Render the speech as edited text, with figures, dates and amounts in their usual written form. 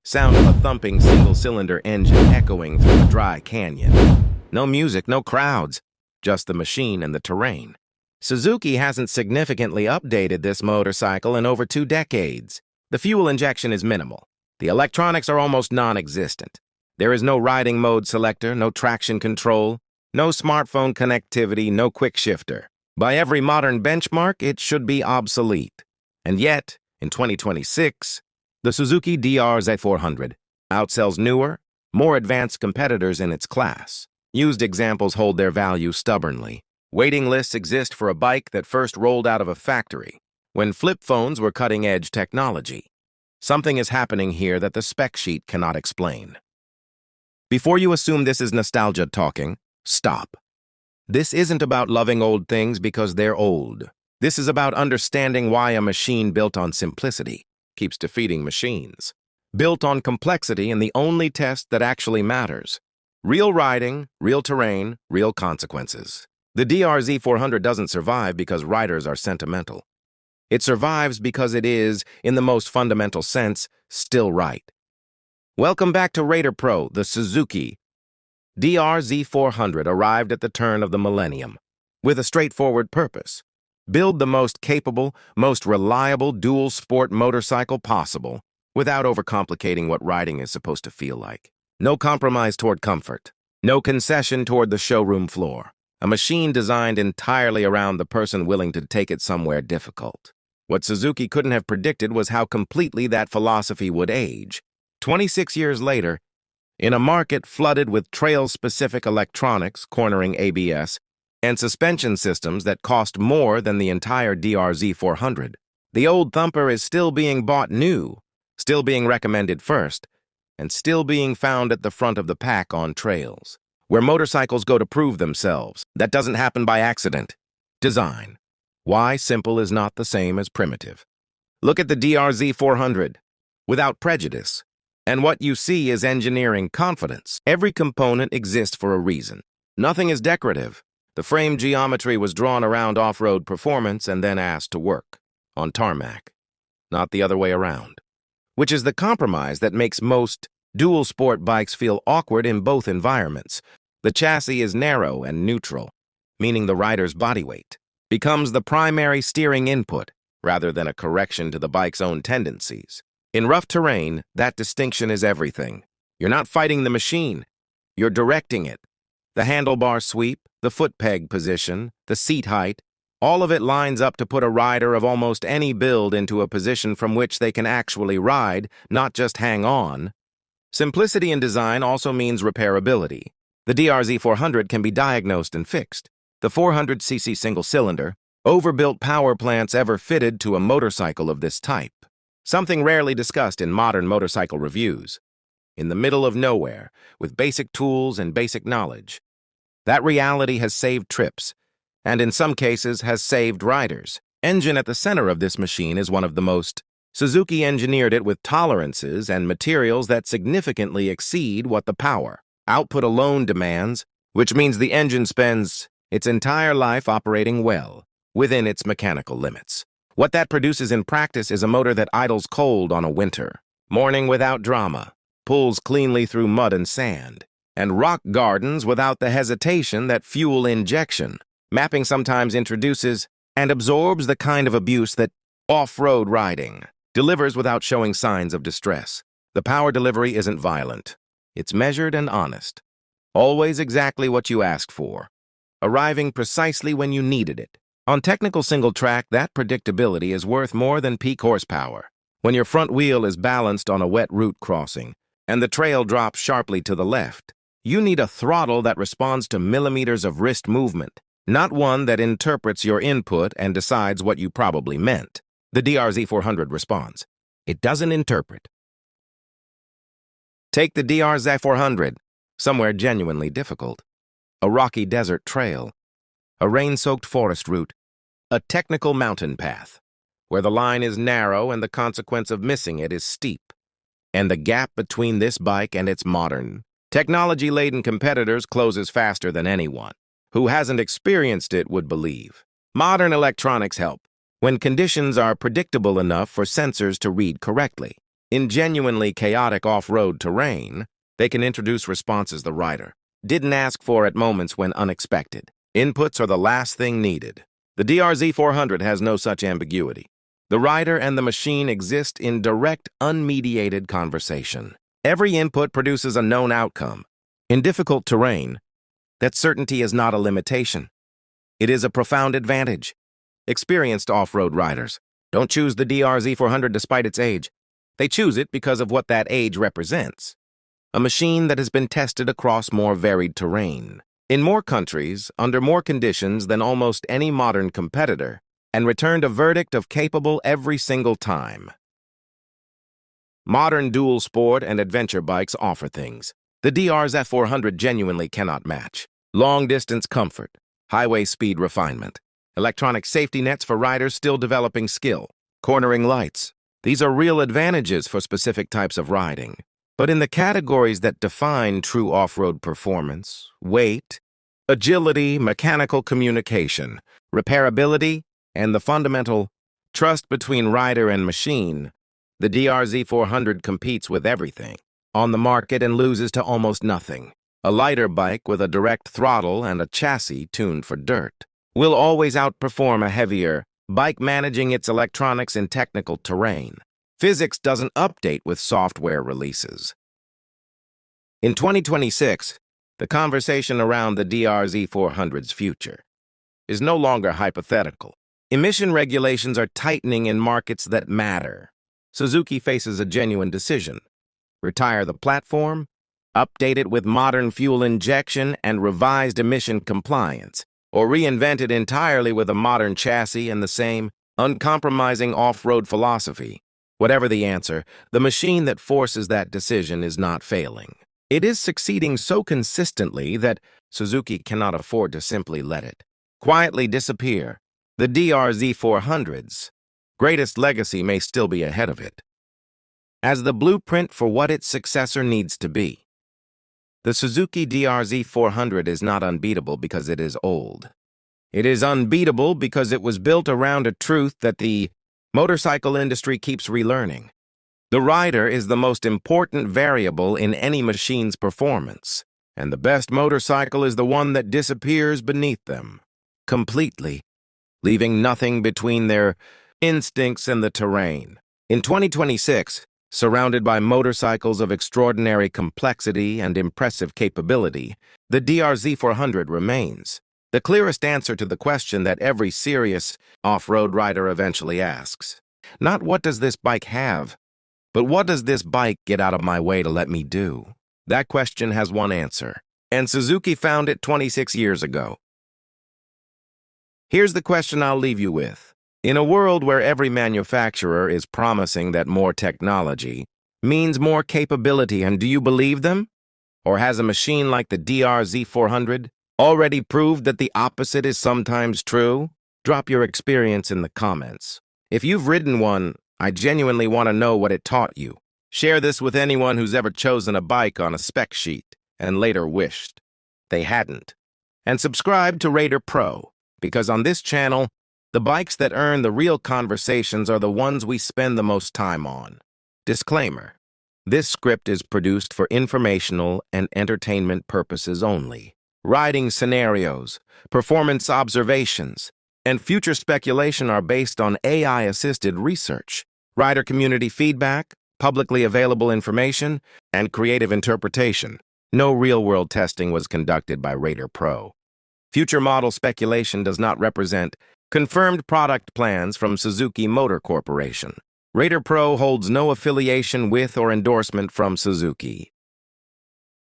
Sound of a thumping single-cylinder engine echoing through a dry canyon. No music, no crowds, just the machine and the terrain. Suzuki hasn't significantly updated this motorcycle in over 2 decades. The fuel injection is minimal. The electronics are almost non-existent. There is no riding mode selector, no traction control, no smartphone connectivity, no quick shifter. By every modern benchmark, it should be obsolete. And yet, in 2026, the Suzuki DR-Z400 outsells newer, more advanced competitors in its class. Used examples hold their value stubbornly. Waiting lists exist for a bike that first rolled out of a factory, when flip phones were cutting-edge technology. Something is happening here that the spec sheet cannot explain. Before you assume this is nostalgia talking, stop. This isn't about loving old things because they're old. This is about understanding why a machine built on simplicity keeps defeating machines. Built on complexity and the only test that actually matters. Real riding, real terrain, real consequences. The DR-Z400 doesn't survive because riders are sentimental. It survives because it is, in the most fundamental sense, still right. Welcome back to Raider Pro. The Suzuki DR-Z400 arrived at the turn of the millennium with a straightforward purpose. Build the most capable, most reliable dual-sport motorcycle possible without overcomplicating what riding is supposed to feel like. No compromise toward comfort. No concession toward the showroom floor. A machine designed entirely around the person willing to take it somewhere difficult. What Suzuki couldn't have predicted was how completely that philosophy would age. 26 years later, in a market flooded with trail-specific electronics cornering ABS and suspension systems that cost more than the entire DR-Z400, the old thumper is still being bought new, still being recommended first, and still being found at the front of the pack on trails, where motorcycles go to prove themselves. That doesn't happen by accident. Design. Why simple is not the same as primitive. Look at the DR-Z400, without prejudice, and what you see is engineering confidence. Every component exists for a reason. Nothing is decorative. The frame geometry was drawn around off-road performance and then asked to work on tarmac, not the other way around, which is the compromise that makes most dual-sport bikes feel awkward in both environments. The chassis is narrow and neutral, meaning the rider's body weight becomes the primary steering input rather than a correction to the bike's own tendencies. In rough terrain, that distinction is everything. You're not fighting the machine, you're directing it. The handlebar sweep, the foot peg position, the seat height, all of it lines up to put a rider of almost any build into a position from which they can actually ride, not just hang on. Simplicity in design also means repairability. The DR-Z400 can be diagnosed and fixed. The 400cc single-cylinder, overbuilt power plants ever fitted to a motorcycle of this type. Something rarely discussed in modern motorcycle reviews. In the middle of nowhere, with basic tools and basic knowledge. That reality has saved trips, and in some cases has saved riders. Engine at the center of this machine is one of the most. Suzuki engineered it with tolerances and materials that significantly exceed what the power output alone demands, which means the engine spends its entire life operating well, within its mechanical limits. What that produces in practice is a motor that idles cold on a winter morning without drama, pulls cleanly through mud and sand, and rock gardens without the hesitation that fuel injection. Mapping sometimes introduces and absorbs the kind of abuse that off-road riding delivers without showing signs of distress. The power delivery isn't violent. It's measured and honest. Always exactly what you asked for, arriving precisely when you needed it. On technical single track, that predictability is worth more than peak horsepower. When your front wheel is balanced on a wet route crossing and the trail drops sharply to the left, you need a throttle that responds to millimeters of wrist movement, not one that interprets your input and decides what you probably meant. The DR-Z400 responds. It doesn't interpret. Take the DR-Z400, somewhere genuinely difficult. A rocky desert trail, a rain-soaked forest route, a technical mountain path, where the line is narrow and the consequence of missing it is steep. And the gap between this bike and its modern, technology-laden competitors closes faster than anyone who hasn't experienced it would believe. Modern electronics help when conditions are predictable enough for sensors to read correctly. In genuinely chaotic off-road terrain, they can introduce responses the rider didn't ask for at moments when unexpected. Inputs are the last thing needed. The DR-Z400 has no such ambiguity. The rider and the machine exist in direct, unmediated conversation. Every input produces a known outcome. In difficult terrain, that certainty is not a limitation. It is a profound advantage. Experienced off-road riders don't choose the DR-Z400 despite its age. They choose it because of what that age represents. A machine that has been tested across more varied terrain, in more countries, under more conditions than almost any modern competitor, and returned a verdict of capable every single time. Modern dual sport and adventure bikes offer things the DR-Z400 genuinely cannot match. Long-distance comfort, highway speed refinement, electronic safety nets for riders still developing skill, cornering lights. These are real advantages for specific types of riding. But in the categories that define true off-road performance, weight, agility, mechanical communication, repairability, and the fundamental trust between rider and machine, the DR-Z400 competes with everything on the market and loses to almost nothing. A lighter bike with a direct throttle and a chassis tuned for dirt will always outperform a heavier bike managing its electronics in technical terrain. Physics doesn't update with software releases. In 2026, the conversation around the DR-Z400's future is no longer hypothetical. Emission regulations are tightening in markets that matter. Suzuki faces a genuine decision: retire the platform, update it with modern fuel injection and revised emission compliance, or reinvent it entirely with a modern chassis and the same uncompromising off-road philosophy. Whatever the answer, the machine that forces that decision is not failing. It is succeeding so consistently that Suzuki cannot afford to simply let it quietly disappear. The DR-Z400's greatest legacy may still be ahead of it, as the blueprint for what its successor needs to be. The Suzuki DR-Z400 is not unbeatable because it is old. It is unbeatable because it was built around a truth that the motorcycle industry keeps relearning. The rider is the most important variable in any machine's performance, and the best motorcycle is the one that disappears beneath them, completely, leaving nothing between their instincts and the terrain. In 2026, surrounded by motorcycles of extraordinary complexity and impressive capability, the DR-Z400 remains the clearest answer to the question that every serious off-road rider eventually asks. Not what does this bike have, but what does this bike get out of my way to let me do? That question has one answer, and Suzuki found it 26 years ago. Here's the question I'll leave you with. In a world where every manufacturer is promising that more technology means more capability, and do you believe them? Or has a machine like the DR-Z400 already proved that the opposite is sometimes true? Drop your experience in the comments. If you've ridden one, I genuinely want to know what it taught you. Share this with anyone who's ever chosen a bike on a spec sheet and later wished they hadn't. And subscribe to Raider Pro, because on this channel, the bikes that earn the real conversations are the ones we spend the most time on. Disclaimer: this script is produced for informational and entertainment purposes only. Riding scenarios, performance observations, and future speculation are based on AI-assisted research, rider community feedback, publicly available information, and creative interpretation. No real-world testing was conducted by Raider Pro. Future model speculation does not represent confirmed product plans from Suzuki Motor Corporation. Raider Pro holds no affiliation with or endorsement from Suzuki.